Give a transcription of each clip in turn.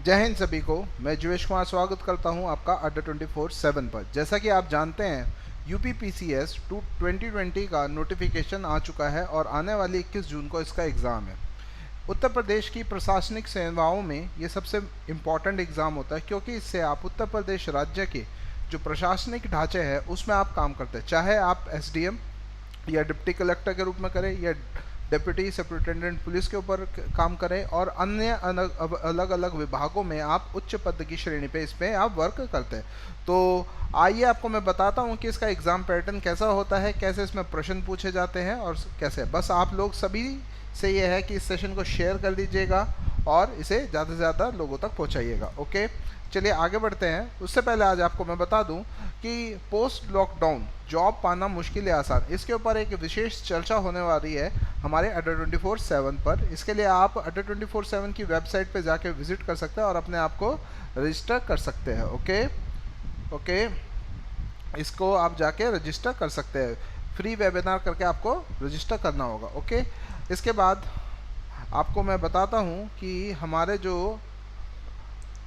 जय हिंद सभी को। मैं जीवेश कुमार स्वागत करता हूं आपका अड्डा 24/7 पर। जैसा कि आप जानते हैं, यूपी पीसीएस 2020 का नोटिफिकेशन आ चुका है और आने वाली 21 जून को इसका एग्ज़ाम है। उत्तर प्रदेश की प्रशासनिक सेवाओं में ये सबसे इम्पॉर्टेंट एग्ज़ाम होता है, क्योंकि इससे आप उत्तर प्रदेश राज्य के जो प्रशासनिक ढांचे हैं उसमें आप काम करते हैं, चाहे आप एसडीएम या डिप्टी कलेक्टर के रूप में करें या डिप्टी सुपरिटेंडेंट पुलिस के ऊपर काम करें और अन्य अलग अलग विभागों में आप उच्च पद की श्रेणी पे इसमें आप वर्क करते हैं। तो आइए आपको मैं बताता हूँ कि इसका एग्ज़ाम पैटर्न कैसा होता है, कैसे इसमें प्रश्न पूछे जाते हैं और कैसे। बस आप लोग सभी से ये है कि इस सेशन को शेयर कर दीजिएगा और इसे ज़्यादा से ज़्यादा लोगों तक पहुँचाइएगा। ओके, चलिए आगे बढ़ते हैं। उससे पहले आज आपको मैं बता दूं कि पोस्ट लॉकडाउन जॉब पाना मुश्किल या आसान, इसके ऊपर एक विशेष चर्चा होने वाली है हमारे अड्डा 24/7 पर। इसके लिए आप अड्डा 24/7 की वेबसाइट पे जाके विजिट कर सकते हैं और अपने आप को रजिस्टर कर सकते हैं। ओके, इसको आप जाके रजिस्टर कर सकते हैं। फ्री वेबिनार करके आपको रजिस्टर करना होगा। ओके, इसके बाद आपको मैं बताता हूँ कि हमारे जो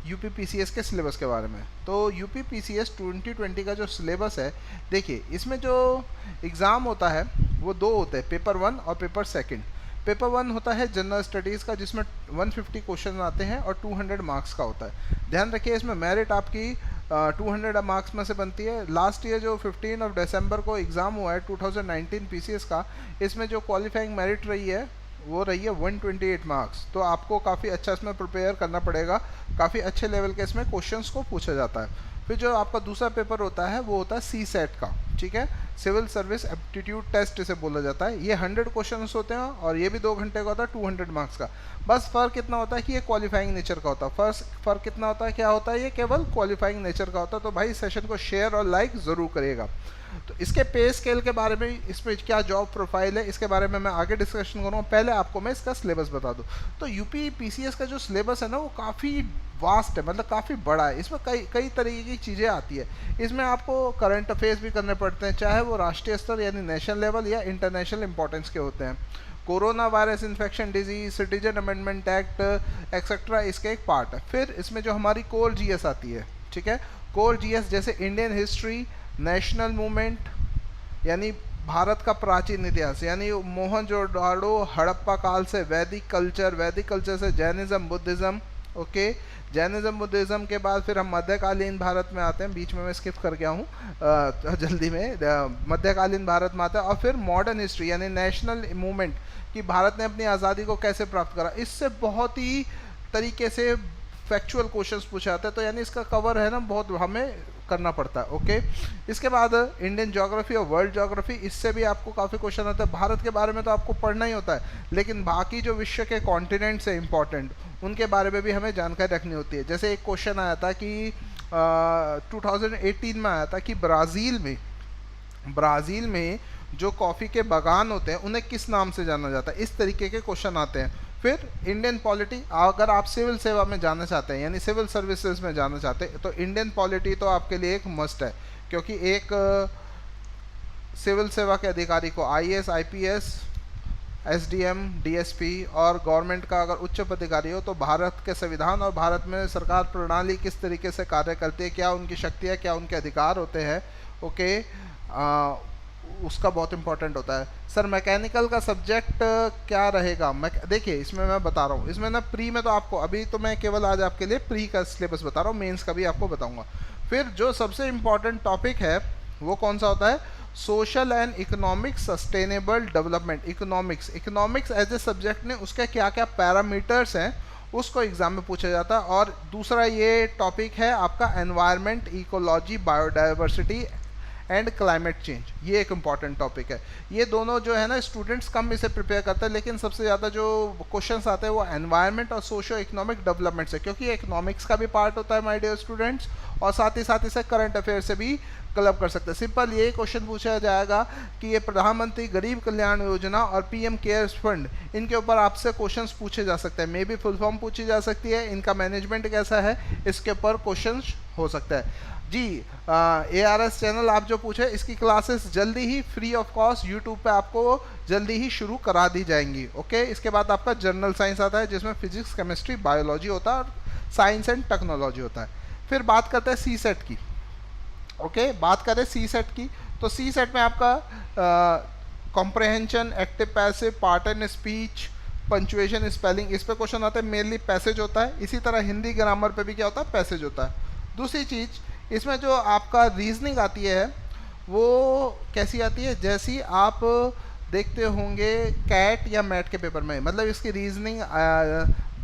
यूपी पीसीएस के सिलेबस के बारे में। तो यूपी पीसीएस 2020 का जो सिलेबस है, देखिए इसमें जो एग्ज़ाम होता है वो दो होते हैं, पेपर 1 और पेपर 2। पेपर 1 होता है जनरल स्टडीज़ का, जिसमें 150 क्वेश्चन आते हैं और 200 मार्क्स का होता है। ध्यान रखिए, इसमें मेरिट आपकी 200 मार्क्स में से बनती है। लास्ट ईयर जो 15 दिसंबर को एग्ज़ाम हुआ है 2019 पीसीएस का, इसमें जो क्वालिफाइंग मेरिट रही है वो रही है 128 मार्क्स। तो आपको काफ़ी अच्छा इसमें प्रिपेयर करना पड़ेगा, काफ़ी अच्छे लेवल के इसमें क्वेश्चंस को पूछा जाता है। फिर जो आपका दूसरा पेपर होता है वो होता है सी सेट का, ठीक है, सिविल सर्विस एप्टीट्यूड टेस्ट इसे बोला जाता है। ये 100 क्वेश्चंस होते हैं और ये भी 2 घंटे का होता है, 200 मार्क्स का। बस फ़र्क इतना होता है कि ये क्वालिफाइंग नेचर का होता है। फ़र्क कितना होता है, क्या होता है, ये केवल क्वालिफाइंग नेचर का होता है। तो भाई सेशन को शेयर और लाइक ज़रूर करिएगा। तो इसके पे स्केल के बारे में, इसमें क्या जॉब प्रोफाइल है, इसके बारे में मैं आगे डिस्कशन करूँगा। पहले आपको मैं इसका सिलेबस बता दूँ। तो यूपी पीसीएस का जो सिलेबस है ना वो काफ़ी वास्ट है, मतलब काफ़ी बड़ा है। इसमें कई कई तरीके की चीज़ें आती है। इसमें आपको करंट अफेयर्स भी करने पड़ते हैं, चाहे वो राष्ट्रीय स्तर यानी नेशनल लेवल या इंटरनेशनल इंपॉर्टेंस के होते हैं। Corona virus infection disease, citizen amendment act etcetera इसके एक पार्ट है। फिर इसमें जो हमारी कोर जीएस आती है, ठीक है, कोर जीएस जैसे इंडियन हिस्ट्री, नेशनल मूवमेंट यानी भारत का प्राचीन इतिहास, यानी मोहनजोदाड़ो हड़प्पा काल से वैदिक कल्चर से Jainism Buddhism. Okay, Jainism Buddhism के बाद फिर हम मध्यकालीन भारत में आते हैं। बीच में मैं स्किप कर गया हूँ जल्दी में। मध्यकालीन भारत में आता है और फिर मॉडर्न हिस्ट्री यानी नेशनल मूवमेंट कि भारत ने अपनी आज़ादी को कैसे प्राप्त करा। इससे बहुत ही तरीके से फैक्चुअल क्वेश्चंस पूछे जाते हैं। तो यानी इसका कवर है ना बहुत हमें करना पड़ता है। ओके, इसके बाद इंडियन ज्योग्राफी और वर्ल्ड ज्योग्राफी, इससे भी आपको काफ़ी क्वेश्चन आता है। भारत के बारे में तो आपको पढ़ना ही होता है, लेकिन बाकी जो विश्व के कॉन्टिनेंट्स है इंपॉर्टेंट, उनके बारे में भी हमें जानकारी रखनी होती है। जैसे एक क्वेश्चन आया था कि 2018 में आया था कि ब्राज़ील में जो कॉफ़ी के बागान होते हैं उन्हें किस नाम से जाना जाता है। इस तरीके के क्वेश्चन आते हैं। फिर इंडियन पॉलिटी, अगर आप सिविल सेवा में जाना चाहते हैं यानी सिविल सर्विसेज में जाना चाहते हैं तो इंडियन पॉलिटी तो आपके लिए एक मस्ट है, क्योंकि एक सिविल सेवा के अधिकारी को आईएएस, आईपीएस, एसडीएम, डीएसपी और गवर्नमेंट का अगर उच्च पदाधिकारी हो तो भारत के संविधान और भारत में सरकार प्रणाली किस तरीके से कार्य करती है, क्या उनकी शक्तियाँ, क्या उनके अधिकार होते हैं। ओके, उसका बहुत इंपॉर्टेंट होता है। सर मैकेनिकल का सब्जेक्ट क्या रहेगा, देखिए इसमें मैं बता रहा हूँ, इसमें ना प्री में तो आपको, अभी तो मैं केवल आज आपके लिए प्री का सिलेबस बता रहा हूँ, मेंस का भी आपको बताऊंगा। फिर जो सबसे इम्पॉर्टेंट टॉपिक है वो कौन सा होता है, social and economic sustainable development. Economics as a subject ने उसके क्या क्या पैरामीटर्स हैं उसको एग्जाम में पूछा जाता है। और दूसरा ये टॉपिक है आपका environment, ecology, biodiversity and climate change. ये एक इम्पॉर्टेंट टॉपिक है। ये दोनों जो है ना स्टूडेंट्स कम इसे प्रिपेयर करते हैं, लेकिन सबसे ज़्यादा जो क्वेश्चंस आते हैं वो एनवायरनमेंट और सोशो इकोनॉमिक डेवलपमेंट से, क्योंकि इकोनॉमिक्स का भी पार्ट होता है माय डियर स्टूडेंट्स, और साथ ही इसे करंट अफेयर से भी क्लब कर सकते हैं। सिंपल ये क्वेश्चन पूछा जाएगा कि ये प्रधानमंत्री गरीब कल्याण योजना और पीएम केयर्स फंड, इनके ऊपर आपसे क्वेश्चंस पूछे जा सकते हैं। मे बी फुल फॉर्म पूछी जा सकती है, इनका मैनेजमेंट कैसा है, इसके ऊपर क्वेश्चंस हो सकता है जी। ARS चैनल आप जो पूछे, इसकी क्लासेस जल्दी ही फ्री ऑफ कॉस्ट यूट्यूब पे आपको जल्दी ही शुरू करा दी जाएंगी। ओके, इसके बाद आपका जनरल साइंस आता है जिसमें फिजिक्स, केमिस्ट्री, बायोलॉजी होता है और साइंस एंड टेक्नोलॉजी होता है। फिर बात करते हैं सी सेट की। ओके, बात करें सी सेट की, तो सी सेट में आपका comprehension, active passive, part and speech, punctuation, spelling, इस पे क्वेश्चन आते हैं। मेनली पैसेज होता है। इसी तरह हिंदी ग्रामर पे भी क्या होता है, पैसेज होता है। दूसरी चीज़ इसमें जो आपका रीजनिंग आती है वो कैसी आती है, जैसी आप देखते होंगे कैट या मैट के पेपर में, मतलब इसकी रीजनिंग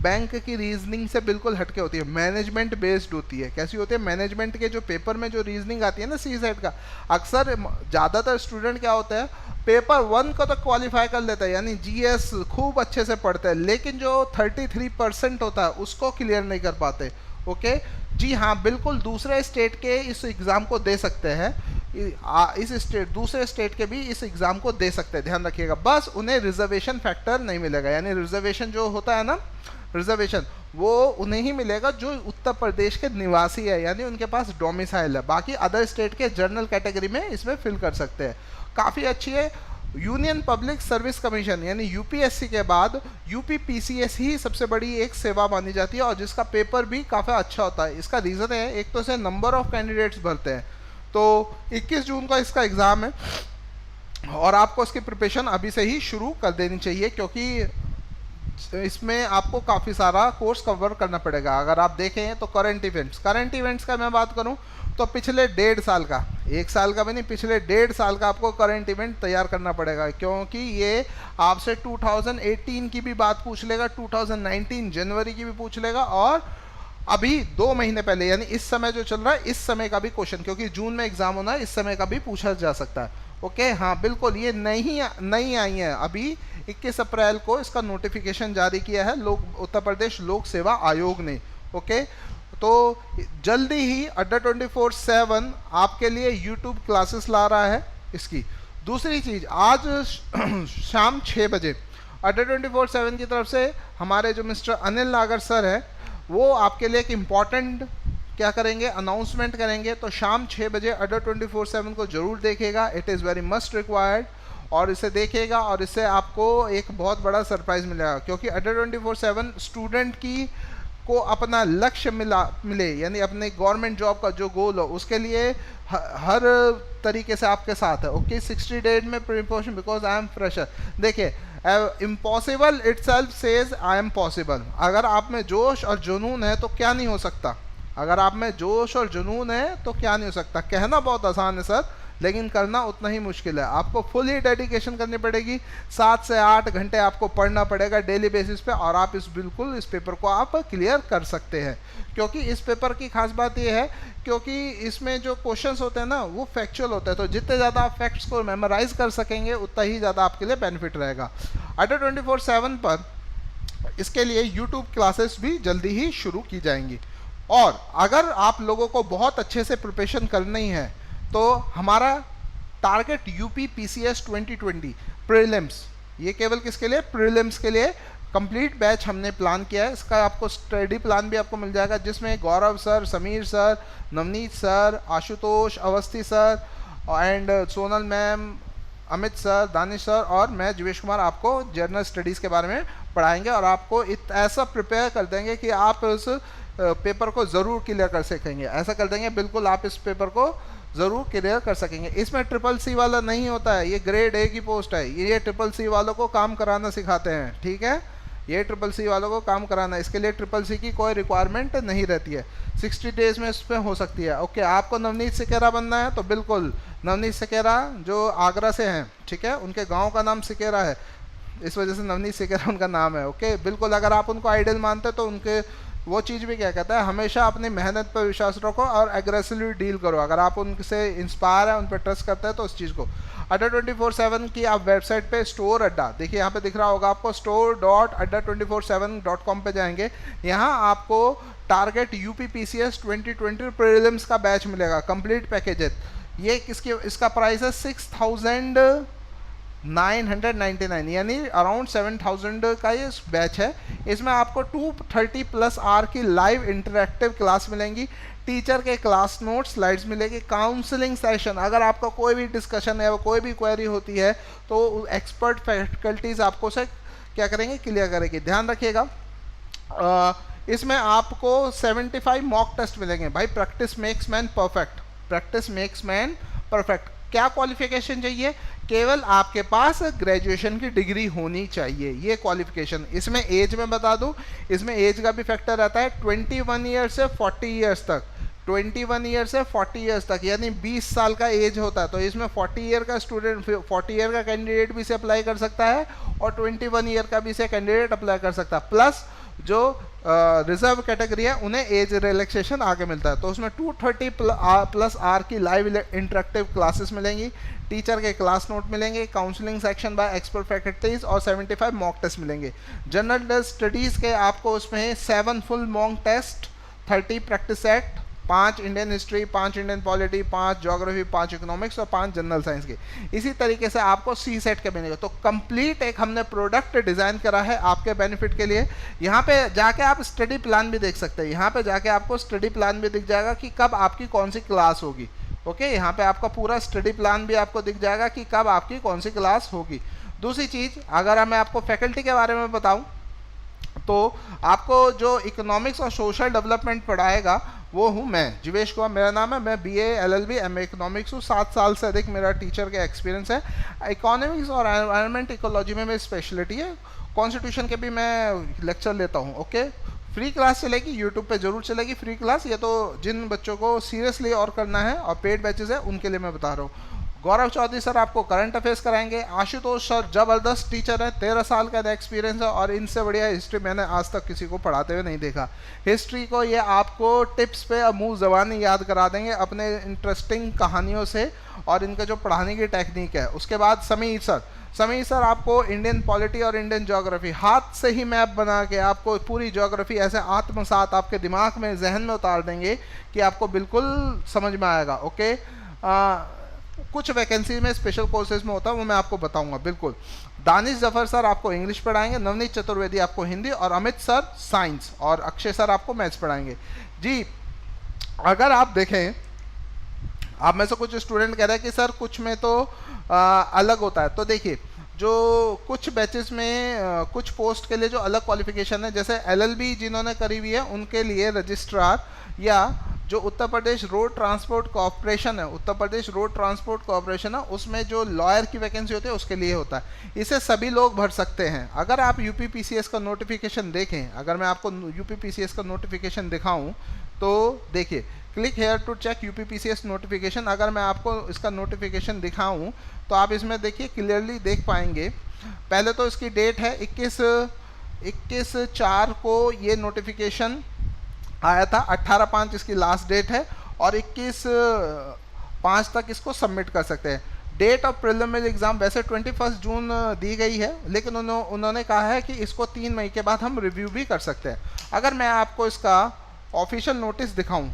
बैंक की रीजनिंग से बिल्कुल हटके होती है, मैनेजमेंट बेस्ड होती है। कैसी होती है, मैनेजमेंट के जो पेपर में जो रीजनिंग आती है ना सी सेट का, अक्सर ज़्यादातर स्टूडेंट क्या होता है, पेपर 1 को तो क्वालिफाई कर लेता है, यानी जीएस खूब अच्छे से पढ़ते हैं, लेकिन जो 33% होता है उसको क्लियर नहीं कर पाते। ओके जी हाँ, बिल्कुल दूसरे स्टेट के इस एग्ज़ाम को दे सकते हैं, इस स्टेट दूसरे स्टेट के भी इस एग्ज़ाम को दे सकते हैं, ध्यान रखिएगा। बस उन्हें रिजर्वेशन फैक्टर नहीं मिलेगा, यानी रिजर्वेशन जो होता है ना, रिजर्वेशन वो उन्हें ही मिलेगा जो उत्तर प्रदेश के निवासी है, यानी उनके पास डोमिसाइल है। बाकी अदर स्टेट के जनरल कैटेगरी में इसमें फिल कर सकते हैं। काफ़ी अच्छी है। यूनियन पब्लिक सर्विस कमीशन यानी यूपीएससी के बाद यूपीपीसीएस ही सबसे बड़ी एक सेवा मानी जाती है और जिसका पेपर भी काफ़ी अच्छा होता है। इसका रीज़न है, एक तो से नंबर ऑफ कैंडिडेट्स भरते हैं, तो 21 जून का इसका एग्ज़ाम है और आपको इसकी प्रिपरेशन अभी से ही शुरू कर देनी चाहिए, क्योंकि इसमें आपको काफ़ी सारा कोर्स कवर करना पड़ेगा। अगर आप देखें तो करंट इवेंट्स का मैं बात करूं तो पिछले 1.5 साल का, 1 साल का भी नहीं, पिछले 1.5 साल का आपको करंट इवेंट तैयार करना पड़ेगा, क्योंकि ये आपसे 2018 की भी बात पूछ लेगा, 2019 जनवरी की भी पूछ लेगा और अभी 2 महीने पहले यानी इस समय जो चल रहा है इस समय का भी क्वेश्चन, क्योंकि जून में एग्जाम होना है, इस समय का भी पूछा जा सकता है। ओके हाँ बिल्कुल, ये नहीं आई है, अभी 21 अप्रैल को इसका नोटिफिकेशन जारी किया है उत्तर प्रदेश लोक सेवा आयोग ने। ओके, तो जल्दी ही अड्डा 24/7 आपके लिए यूट्यूब क्लासेस ला रहा है इसकी। दूसरी चीज़, आज शाम 6 बजे अड्डा 24/7 की तरफ से हमारे जो मिस्टर अनिल नागर सर हैं वो आपके लिए एक इम्पॉर्टेंट क्या करेंगे, अनाउंसमेंट करेंगे। तो शाम 6 बजे अड्डा 24/7 को ज़रूर देखेगा, it is very must required, और इसे देखेगा और इससे आपको एक बहुत बड़ा सरप्राइज़ मिलेगा, क्योंकि अड्डा 24/7 स्टूडेंट की को अपना लक्ष्य मिले, यानी अपने गवर्नमेंट जॉब का जो गोल हो उसके लिए हर तरीके से आपके साथ है। ओके, 60 डेज में preparation, because I am fresher. देखिए, impossible itself says I am possible. अगर आप में जोश और जुनून है तो क्या नहीं हो सकता, अगर आप में जोश और जुनून है तो क्या नहीं हो सकता। कहना बहुत आसान है सर, लेकिन करना उतना ही मुश्किल है। आपको फुली डेडिकेशन करनी पड़ेगी, 7 से 8 घंटे आपको पढ़ना पड़ेगा डेली बेसिस पे, और आप इस पेपर को आप क्लियर कर सकते हैं। क्योंकि इस पेपर की खास बात ये है, क्योंकि इसमें जो क्वेश्चंस होते हैं ना वो फैक्चुअल होता है, तो जितने ज़्यादा आप फैक्ट्स को मेमोराइज कर सकेंगे उतना ही ज़्यादा आपके लिए बेनिफिट रहेगा। अड्डा 24/7 पर इसके लिए यूट्यूब क्लासेस भी जल्दी ही शुरू की जाएंगी। और अगर आप लोगों को बहुत अच्छे से प्रिपरेशन करनी है तो हमारा टारगेट यूपी पीसीएस 2020 प्रीलिम्स, ये केवल किसके लिए, प्रीलिम्स के लिए कंप्लीट बैच हमने प्लान किया है। इसका आपको स्टडी प्लान भी आपको मिल जाएगा, जिसमें Gaurav sir, Sameer sir, Navneet sir, Ashutosh Awasthi sir and Sonal ma'am, Amit sir, Danish sir और मैं जीवेश कुमार आपको जर्नल स्टडीज़ के बारे में पढ़ाएंगे और आपको ऐसा प्रिपेयर कर देंगे कि आप उस पेपर को ज़रूर क्लियर कर सकेंगे। ऐसा कर देंगे बिल्कुल आप इस पेपर को ज़रूर क्लियर कर सकेंगे। इसमें CCC वाला नहीं होता है, ये ग्रेड A की पोस्ट है, ये CCC वालों को काम कराना सिखाते हैं, ठीक है, ये CCC वालों को काम कराना, इसके लिए CCC की कोई रिक्वायरमेंट नहीं रहती है, 60 डेज में इस पर हो सकती है। ओके, आपको नवनीत सिकेरा बनना है तो बिल्कुल नवनीत सिकेरा जो आगरा से हैं, ठीक है, उनके गाँव का नाम सिकेरा है, इस वजह से नवनीत सिकेरा उनका नाम है। ओके, बिल्कुल अगर आप उनको आइडियल मानते हैं तो उनके वो चीज़ भी क्या कहता है, हमेशा अपनी मेहनत पर विश्वास रखो और एग्रेसिवली डील करो। अगर आप उनसे इंस्पायर है, उन पर ट्रस्ट करते हैं तो उस चीज़ को। अड्डा 24/7 की आप वेबसाइट पे स्टोर अड्डा, देखिए यहाँ पे दिख रहा होगा आपको, store.adda247.com पे जाएंगे, यहाँ आपको टारगेट यूपी पीसीएस 2020 प्रीलिम्स का बैच मिलेगा, कंप्लीट पैकेज। ये इसका प्राइस है 6,999 यानी अराउंड 7,000 का ये बैच है। इसमें आपको 230+ आवर की लाइव इंटरेक्टिव क्लास मिलेंगी, टीचर के क्लास नोट्स, स्लाइड्स मिलेगी, काउंसलिंग सेशन, अगर आपका कोई भी डिस्कशन है, कोई भी क्वेरी होती है तो एक्सपर्ट फैकल्टीज आपको से क्या करेंगे, क्लियर करेंगे। ध्यान रखिएगा, इसमें आपको 75 मॉक टेस्ट मिलेंगे। भाई practice makes man perfect, practice makes man perfect. क्या क्वालिफिकेशन चाहिए? केवल आपके पास ग्रेजुएशन की डिग्री होनी चाहिए, ये क्वालिफिकेशन। इसमें एज में बता दूं, इसमें एज का भी फैक्टर रहता है 21 ईयर से 40 ईयर्स तक, 21 ईयर से 40 ईयर्स तक, यानी 20 साल का एज होता है। तो इसमें 40 ईयर का स्टूडेंट, 40 ईयर का कैंडिडेट भी इसे अप्लाई कर सकता है और 21 ईयर का भी इसे कैंडिडेट अप्लाई कर सकता है। प्लस जो रिजर्व कैटेगरी है उन्हें एज रिलैक्सेशन आगे मिलता है। तो उसमें 230 प्लस आर की लाइव इंटरेक्टिव क्लासेस मिलेंगी, टीचर के क्लास नोट मिलेंगे, counselling section by expert faculties और 75 मॉक टेस्ट मिलेंगे। जनरल स्टडीज़ के आपको उसमें 7 full mock test, 30 practice set, 5 Indian history, 5 Indian polity, 5 geography, 5 economics और 5 जनरल साइंस के। इसी तरीके से आपको सी सेट के मिलेगा। तो कंप्लीट एक हमने प्रोडक्ट डिज़ाइन करा है आपके बेनिफिट के लिए। यहाँ पे जाके आप स्टडी प्लान भी देख सकते हैं, यहाँ पे जाके आपको स्टडी प्लान भी दिख जाएगा कि कब आपकी कौन सी क्लास होगी। ओके, यहाँ पे आपका पूरा स्टडी प्लान भी आपको दिख जाएगा कि कब आपकी कौन सी क्लास होगी। दूसरी चीज़, अगर मैं आपको फैकल्टी के बारे में बताऊँ तो आपको जो इकोनॉमिक्स और सोशल डेवलपमेंट पढ़ाएगा वो हूँ मैं, जीवेश कुमार मेरा नाम है। मैं BA LLB MA इकोनॉमिक्स हूँ, 7 साल से अधिक मेरा टीचर का एक्सपीरियंस है। इकोनॉमिक्स और एनवायरनमेंट इकोलॉजी में मेरी स्पेशलिटी है। कॉन्स्टिट्यूशन के भी मैं लेक्चर लेता हूँ। ओके, फ्री क्लास चलेगी, यूट्यूब पे जरूर चलेगी फ्री क्लास। ये तो जिन बच्चों को सीरियसली और करना है और पेड बैचेस है उनके लिए मैं बता रहा हूँ। गौरव चौधरी सर आपको करंट अफेयर्स कराएंगे। आशुतोष सर जबरदस्त टीचर है, 13 साल का एक्सपीरियंस है और इनसे बढ़िया हिस्ट्री मैंने आज तक किसी को पढ़ाते हुए नहीं देखा। हिस्ट्री को ये आपको टिप्स पे मुंह ज़बानी याद करा देंगे अपने इंटरेस्टिंग कहानियों से और इनका जो पढ़ाने की टेक्निक है। उसके बाद समीर सर आपको इंडियन पॉलिटी और इंडियन ज्योग्राफी हाथ से ही मैप बना के आपको पूरी ज्योग्राफी ऐसे आत्मसात आपके दिमाग में, जहन में उतार देंगे कि आपको बिल्कुल समझ में आएगा। ओके, कुछ वैकेंसी में स्पेशल कोर्सेज में होता है वो मैं आपको बताऊंगा बिल्कुल। दानिश जफर सर आपको इंग्लिश पढ़ाएंगे, नवनीत चतुर्वेदी आपको हिंदी और अमित सर साइंस और अक्षय सर आपको मैथ्स पढ़ाएंगे। जी, अगर आप देखें, आप में से कुछ स्टूडेंट कह रहे हैं कि सर कुछ में तो अलग होता है। तो देखिए, जो कुछ बैचेस में कुछ पोस्ट के लिए जो अलग क्वालिफिकेशन है, जैसे LLB जिन्होंने करी हुई है उनके लिए रजिस्ट्रार या जो Uttar Pradesh road transport corporation है, Uttar Pradesh road transport corporation है, उसमें जो लॉयर की वैकेंसी होती है उसके लिए होता है। इसे सभी लोग भर सकते हैं। अगर आप UPPCS का नोटिफिकेशन देखें, अगर मैं आपको UPPCS का नोटिफिकेशन दिखाऊं तो देखिए, click here to check UPPCS notification. अगर मैं आपको इसका नोटिफिकेशन दिखाऊं तो आप इसमें देखिए क्लियरली देख पाएंगे। पहले तो इसकी डेट है 21/4 को ये नोटिफिकेशन आया था, 18/5 इसकी लास्ट डेट है और 21/5 तक इसको सबमिट कर सकते हैं। डेट ऑफ प्रिलिमिनरी एग्जाम वैसे 21 जून दी गई है, लेकिन उन्होंने कहा है कि इसको 3 मई के बाद हम रिव्यू भी कर सकते हैं। अगर मैं आपको इसका ऑफिशियल नोटिस दिखाऊं,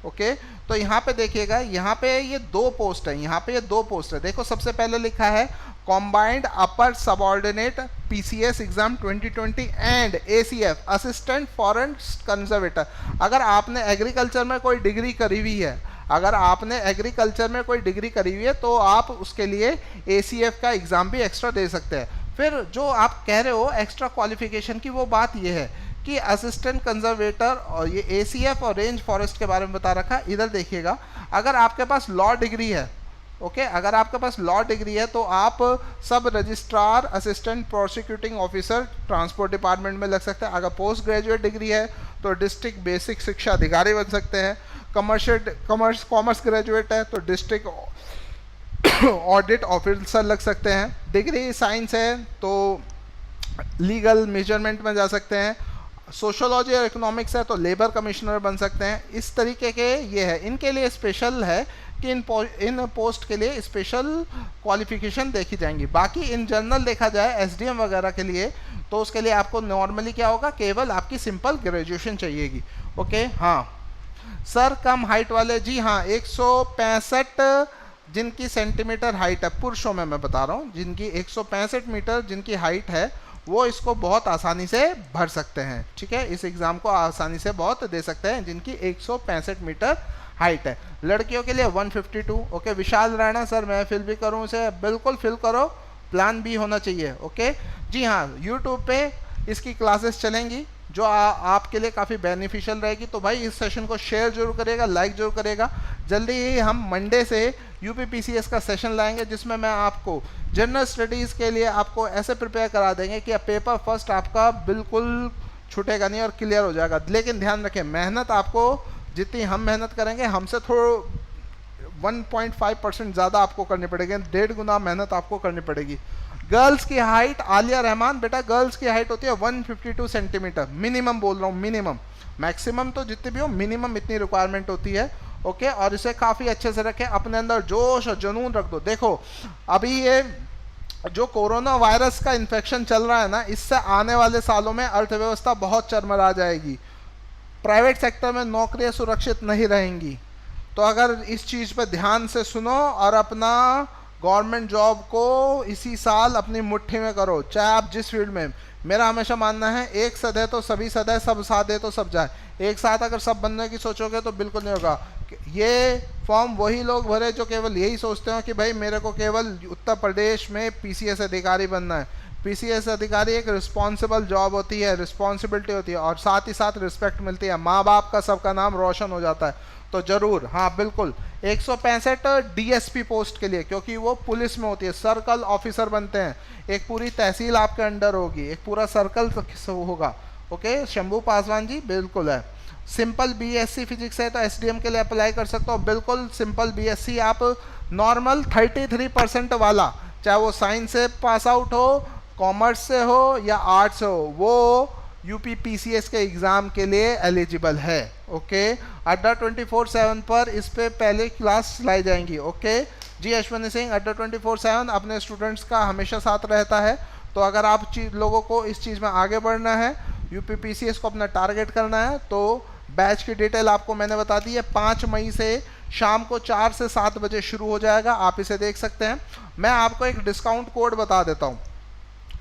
ओके, तो यहाँ पे देखिएगा, यहाँ पे ये 2 पोस्ट है, यहाँ पे ये 2 पोस्ट है। देखो, सबसे पहले लिखा है combined upper subordinate PCS exam 2020 and ACF assistant foreign conservator. अगर आपने एग्रीकल्चर में कोई डिग्री करी हुई है, अगर आपने एग्रीकल्चर में कोई डिग्री करी हुई है तो आप उसके लिए ACF का एग्ज़ाम भी एक्स्ट्रा दे सकते हैं। फिर जो आप कह रहे हो एक्स्ट्रा क्वालिफिकेशन की, वो बात ये है कि असिस्टेंट कंजर्वेटर और ये ACF और रेंज फॉरेस्ट के बारे में बता रखा है। इधर देखिएगा, अगर आपके पास लॉ डिग्री है, ओके, अगर आपके पास लॉ डिग्री है तो आप सब registrar assistant prosecuting officer transport department में लग सकते हैं। अगर पोस्ट ग्रेजुएट डिग्री है तो डिस्ट्रिक्ट बेसिक शिक्षा अधिकारी बन सकते हैं। कॉमर्स ग्रेजुएट है तो डिस्ट्रिक्ट ऑडिट ऑफिसर लग सकते हैं। डिग्री साइंस है तो लीगल मेजरमेंट में जा सकते हैं। सोशोलॉजी और इकोनॉमिक्स है तो लेबर कमिश्नर बन सकते हैं। इस तरीके के ये है, इनके लिए स्पेशल है कि इन पोस्ट के लिए स्पेशल क्वालिफिकेशन देखी जाएंगी। बाकी इन जनरल देखा जाए SDM वगैरह के लिए तो उसके लिए आपको नॉर्मली क्या होगा, केवल आपकी सिंपल ग्रेजुएशन चाहिएगी। ओके, हाँ सर, कम हाइट वाले, जी हाँ, 165 जिनकी सेंटीमीटर हाइट है, पुरुषों में मैं बता रहा हूँ, जिनकी 165 मीटर जिनकी हाइट है वो इसको बहुत आसानी से भर सकते हैं। ठीक है, इस एग्ज़ाम को आसानी से बहुत दे सकते हैं जिनकी 165 मीटर हाइट है। लड़कियों के लिए 152। ओके, विशाल राणा सर मैं फिल भी करूँ इसे, बिल्कुल फिल करो, प्लान भी होना चाहिए। ओके, जी हाँ, यूट्यूब पे इसकी क्लासेस चलेंगी, जो आपके लिए काफ़ी बेनिफिशियल रहेगी। तो भाई इस सेशन को शेयर जरूर करिएगा, लाइक जरूर करिएगा। जल्दी ही हम मंडे से यूपीपीसीएस का सेशन लाएंगे जिसमें मैं आपको जनरल स्टडीज़ के लिए आपको ऐसे प्रिपेयर करा देंगे कि पेपर फर्स्ट आपका बिल्कुल छूटेगा नहीं और क्लियर हो जाएगा। लेकिन ध्यान रखें, मेहनत आपको जितनी हम मेहनत करेंगे हमसे थोड़ा 1.5% ज़्यादा आपको करनी पड़ेगी, 1.5 गुना मेहनत आपको करनी पड़ेगी। गर्ल्स की हाइट, आलिया रहमान बेटा गर्ल्स की हाइट होती है 152 सेंटीमीटर, मिनिमम बोल रहा हूँ, मिनिमम। मैक्सिमम तो जितने भी हो, मिनिमम इतनी रिक्वायरमेंट होती है। ओके, और इसे काफ़ी अच्छे से रखें, अपने अंदर जोश और जुनून रख दो। देखो अभी ये जो कोरोना वायरस का इन्फेक्शन चल रहा है ना, इससे आने वाले सालों में अर्थव्यवस्था बहुत चरमरा जाएगी, प्राइवेट सेक्टर में नौकरियां सुरक्षित नहीं रहेंगी। तो अगर इस चीज़ पर ध्यान से सुनो और अपना गवर्नमेंट जॉब को इसी साल अपनी मुट्ठी में करो, चाहे आप जिस फील्ड में। मेरा हमेशा मानना है एक सदे तो सभी सदे, सब साधे तो सब जाए। एक साथ अगर सब बनने की सोचोगे तो बिल्कुल नहीं होगा। ये फॉर्म वही लोग भरे जो केवल यही सोचते हो कि भाई मेरे को केवल उत्तर प्रदेश में पीसीएस अधिकारी बनना है। पीसीएस अधिकारी एक रिस्पॉन्सिबल जॉब होती है, रिस्पॉन्सिबिलिटी होती है और साथ ही साथ रिस्पेक्ट मिलती है, माँ बाप का सबका नाम रोशन हो जाता है। तो जरूर, हाँ बिल्कुल, 165 डीएसपी पोस्ट के लिए, क्योंकि वो पुलिस में होती है, सर्कल ऑफिसर बनते हैं, एक पूरी तहसील आपके अंडर होगी, एक पूरा सर्कल होगा। ओके, शंभू पासवान जी बिल्कुल है। सिंपल बीएससी फिजिक्स है तो एसडीएम के लिए अप्लाई कर सकते हो, बिल्कुल सिंपल बीएससी। आप नॉर्मल 33% वाला, चाहे वो साइंस से पास आउट हो, कॉमर्स से हो या आर्ट्स से हो, वो यूपीपीसीएस के एग्ज़ाम के लिए एलिजिबल है। ओके, अड्डा 24/7 पर इस पे पहले क्लास लाई जाएंगी। ओके जी, अश्विनी सिंह, अड्डा 24/7 अपने स्टूडेंट्स का हमेशा साथ रहता है। तो अगर आप लोगों को इस चीज़ में आगे बढ़ना है, यूपीपीसीएस को अपना टारगेट करना है, तो बैच की डिटेल आपको मैंने बता दी है। 5 मई से शाम को 4 से 7 बजे शुरू हो जाएगा, आप इसे देख सकते हैं। मैं आपको एक डिस्काउंट कोड बता देता हूँ।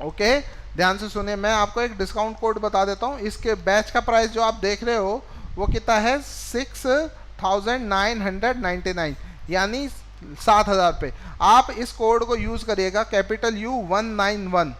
ओके, ध्यान से सुनिए, मैं आपको एक डिस्काउंट कोड बता देता हूँ। इसके बैच का प्राइस जो आप देख रहे हो वो कितना है, 6,999, यानी 7,000 रुपये। आप इस कोड को यूज़ करिएगा, capital U191।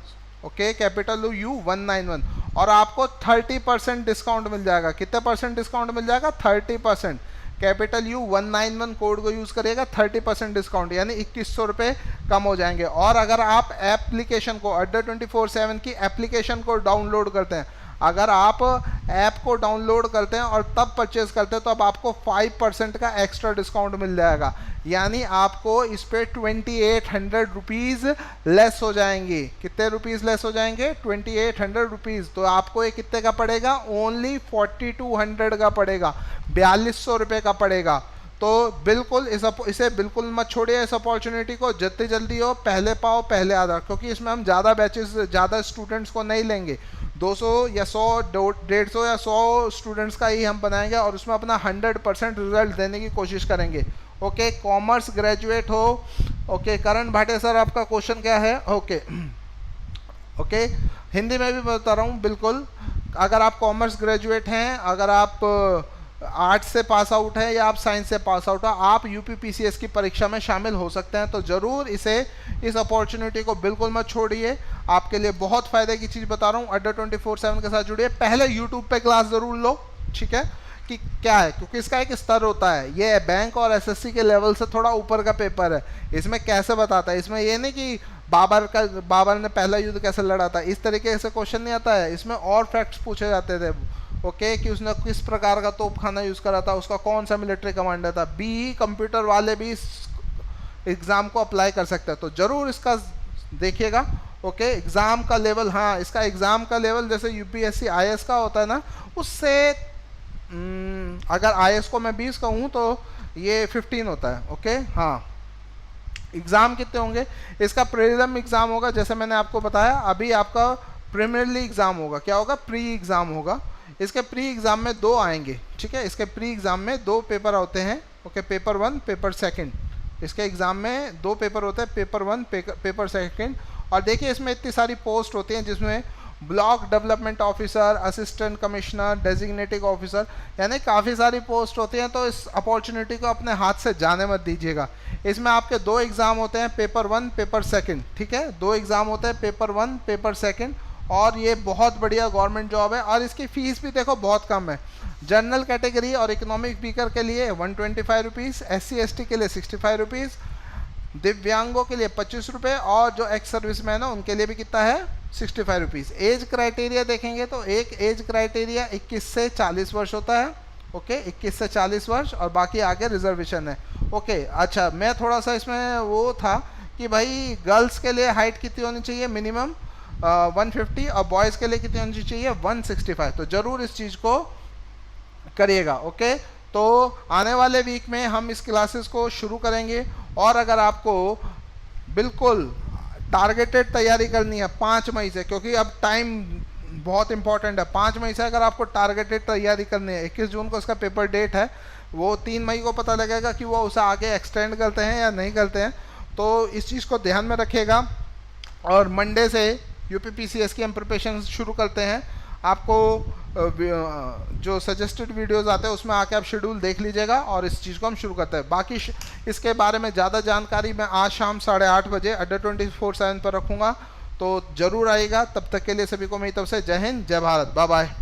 Okay, capital U191, और आपको 30% डिस्काउंट मिल जाएगा। कितने परसेंट डिस्काउंट मिल जाएगा? 30%। कैपिटल U191 कोड को यूज़ करिएगा, 30% डिस्काउंट, यानी 2100 रुपये कम हो जाएंगे। और अगर आप एप्लीकेशन को, अड्डा 24/7 की एप्लीकेशन को डाउनलोड करते हैं, अगर आप ऐप को डाउनलोड करते हैं और तब परचेज करते हैं, तो अब आपको 5% का एक्स्ट्रा डिस्काउंट मिल जाएगा, यानी आपको इस पर 2800 रुपीज़ लेस हो जाएंगे। कितने रुपीज़ लेस हो जाएंगे? 2800 रुपीज़। तो आपको ये कितने का पड़ेगा? ओनली 4200 का पड़ेगा, 4200 रुपये का पड़ेगा। तो बिल्कुल इसे बिल्कुल मत छोड़िए, इस अपॉर्चुनिटी को जितनी जल्दी हो पहले पाओ पहले आधा, क्योंकि इसमें हम ज़्यादा बैचेस, ज़्यादा स्टूडेंट्स को नहीं लेंगे। 200 या 100, 150 या 100 स्टूडेंट्स का ही हम बनाएंगे और उसमें अपना 100% रिजल्ट देने की कोशिश करेंगे। ओके, कॉमर्स ग्रेजुएट हो। ओके, करण भाटे सर आपका क्वेश्चन क्या है? ओके ओके, हिंदी में भी बता रहा हूँ। बिल्कुल, अगर आप कॉमर्स ग्रेजुएट हैं, अगर आप आर्ट्स से पास आउट है या आप साइंस से पास आउट है, आप यूपीपीसीएस की परीक्षा में शामिल हो सकते हैं। तो ज़रूर इस अपॉर्चुनिटी को बिल्कुल मत छोड़िए, आपके लिए बहुत फ़ायदे की चीज़ बता रहा हूँ। अड्डा 24/7 के साथ जुड़िए, पहले यूट्यूब पे क्लास ज़रूर लो, ठीक है, कि क्या है, क्योंकि इसका एक स्तर होता है। ये बैंक और एसएससी के लेवल से थोड़ा ऊपर का पेपर है। इसमें कैसे बताता है, इसमें ये नहीं कि बाबर ने पहला युद्ध कैसे लड़ा था, इस तरीके से क्वेश्चन नहीं आता है। इसमें और फैक्ट्स पूछे जाते थे। ओके, कि उसने किस प्रकार का तोपखाना यूज़ करा था, उसका कौन सा मिलिट्री कमांडर था। बीई कंप्यूटर वाले भी इस एग्ज़ाम को अप्लाई कर सकते हैं, तो ज़रूर इसका देखिएगा। ओके, एग्ज़ाम का लेवल, हाँ, इसका एग्ज़ाम का लेवल जैसे यूपीएससी आईएएस का होता है ना, उससे अगर आईएएस को मैं 20 कहूँ तो ये 15 होता है। ओके, हाँ, एग्ज़ाम कितने होंगे? इसका प्रीलिम एग्ज़ाम होगा, जैसे मैंने आपको बताया। अभी आपका प्रीमियरली एग्ज़ाम होगा, क्या होगा? प्री एग्ज़ाम होगा। इसके प्री एग्ज़ाम में 2 आएंगे, ठीक है। इसके प्री एग्ज़ाम में 2 पेपर होते हैं। Okay, paper 1, paper 2। इसके एग्ज़ाम में 2 पेपर होते हैं, पेपर 1, पेपर 2। और देखिए इसमें इतनी सारी पोस्ट होती हैं, जिसमें block development officer, assistant commissioner, designating officer, यानी काफ़ी सारी पोस्ट होती हैं। तो इस अपॉर्चुनिटी को अपने हाथ से जाने मत दीजिएगा। इसमें आपके 2 एग्ज़ाम होते हैं, पेपर 1, पेपर 2, ठीक है। 2 एग्ज़ाम होते हैं, पेपर 1, पेपर 2। और ये बहुत बढ़िया गवर्नमेंट जॉब है और इसकी फ़ीस भी देखो बहुत कम है। जनरल कैटेगरी और इकोनॉमिक स्पीकर के लिए 125 रुपीज़, SC/ST के लिए 65 रुपीज़, दिव्यांगों के लिए 25 रुपये और जो एक्स सर्विसमैन है उनके लिए भी कितना है 65 रुपीज़। एज क्राइटेरिया देखेंगे तो एक एज क्राइटेरिया 21 से 40 वर्ष होता है। ओके 21 से 40 वर्ष और बाकी आगे रिजर्वेशन है। ओके अच्छा, मैं थोड़ा सा इसमें वो था कि भाई गर्ल्स के लिए हाइट कितनी होनी चाहिए, मिनिमम 150 और बॉयज़ के लिए कितनी होनी चाहिए 165। तो ज़रूर इस चीज़ को करिएगा। ओके तो आने वाले वीक में हम इस क्लासेस को शुरू करेंगे और अगर आपको बिल्कुल टारगेटेड तैयारी करनी है 5 मई से, क्योंकि अब टाइम बहुत इंपॉर्टेंट है, 5 मई से अगर आपको टारगेटेड तैयारी करनी है, 21 जून को इसका पेपर डेट है, वो 3 मई को पता लगेगा कि वो उसे आगे एक्सटेंड करते हैं या नहीं करते हैं। तो इस चीज़ को ध्यान में रखिएगा और मंडे से UPPCS की हम प्रिपरेशन शुरू करते हैं। आपको जो सजेस्टेड वीडियोस आते हैं उसमें आके आप शेड्यूल देख लीजिएगा और इस चीज़ को हम शुरू करते हैं। बाकी इसके बारे में ज़्यादा जानकारी मैं आज शाम 8:30 बजे Adda24/7 पर रखूँगा, तो ज़रूर आइएगा। तब तक के लिए सभी को मेरी तरफ से जय हिंद, जय भारत, बाय बाय।